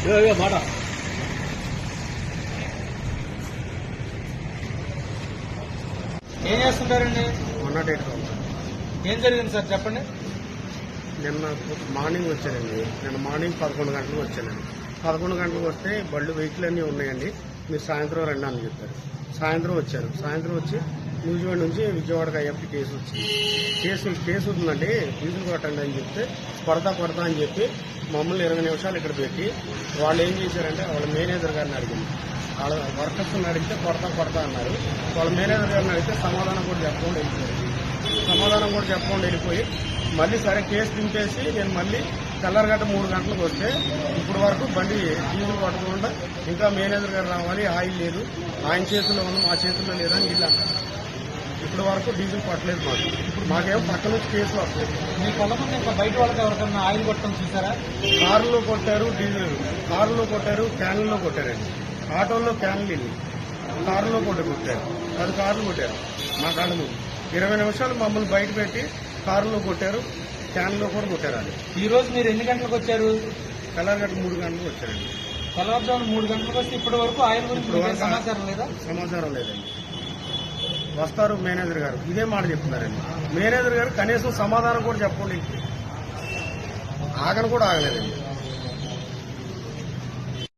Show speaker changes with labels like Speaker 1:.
Speaker 1: మాట
Speaker 2: ఏం చేస్తుంటారండి?
Speaker 3: 108
Speaker 2: ఏం జరిగింది సార్ చెప్పండి.
Speaker 3: నిన్న మార్నింగ్ వచ్చానండి. నిన్న మార్నింగ్ 11 గంటలకు వచ్చానండి. 11 గంటలకు వస్తే బళ్ళు వెహికల్ అన్నీ ఉన్నాయండి, మీరు సాయంత్రం రండి అని చెప్పారు. సాయంత్రం వచ్చారు. సాయంత్రం వచ్చి న్యూజిలాండ్ నుంచి విజయవాడకి అయ్యప్పటి కేసు వచ్చింది. కేసు ఉంటుందండి, డీజిల్ కొట్టండి అని చెప్తే కొడతా అని చెప్పి మమ్మల్ని 20 నిమిషాలు ఇక్కడ పెట్టి వాళ్ళు ఏం చేశారంటే వాళ్ళ మేనేజర్ గారిని అడిగింది. వాళ్ళ వర్కర్స్ని అడిగితే కొడతా అన్నారు. వాళ్ళ మేనేజర్ గారిని అడిగితే సమాధానం కూడా చెప్పకుండా వెళ్ళిపోయి మళ్ళీ సరే కేసు దింపేసి నేను మళ్ళీ తెల్లారగట్ట 3 గంటలకు వస్తే ఇప్పుడు వరకు బండి డీజిల్ కొట్టకుండా ఇంకా మేనేజర్ గారు రావాలి, ఆయిల్ లేదు, ఆయన చేతుల్లో ఉంది మా చేతుల్లో లేదని వీళ్ళు అన్నారు. ఇప్పటి వరకు డీజిల్ కొట్టలేదు మాకేమో పక్క నుంచి కేసు వస్తుంది.
Speaker 2: మీ కొంతమంది ఇంకా బయట వాళ్ళకి ఎవరికన్నా ఆయిల్ కొట్టడం చూసారా?
Speaker 3: కారులో కొట్టారు, డీజిల్ కారులో కొట్టారు, క్యాన్లలో కొట్టారండి. ఆటోల్లో క్యాన్లు వెళ్ళి కారులో కొట్టారు, 10 కార్లు కొట్టారు మా కాళ్ళ ముందు. 20 నిమిషాలు మమ్మల్ని బయట పెట్టి కారులో కొట్టారు, క్యాన్లో కూడా కొట్టారు. అది
Speaker 2: ఈ రోజు మీరు ఎన్ని గంటలకు వచ్చారు?
Speaker 3: తెల్లారగట్ట 3 గంటలకు వచ్చారండి.
Speaker 2: తెల్లవారుజామున 3 గంటలకు వస్తే ఇప్పటి వరకు ఆయిల్ గురించి మీకు సమాచారం లేదా?
Speaker 3: సమాచారం లేదండి. వస్తారు మేనేజర్ గారు ఇదే మాట చెప్తున్నారండి. మేనేజర్ గారు కనీసం సమాధానం కూడా చెప్పండి, ఆగను కూడా ఆగలేదండి.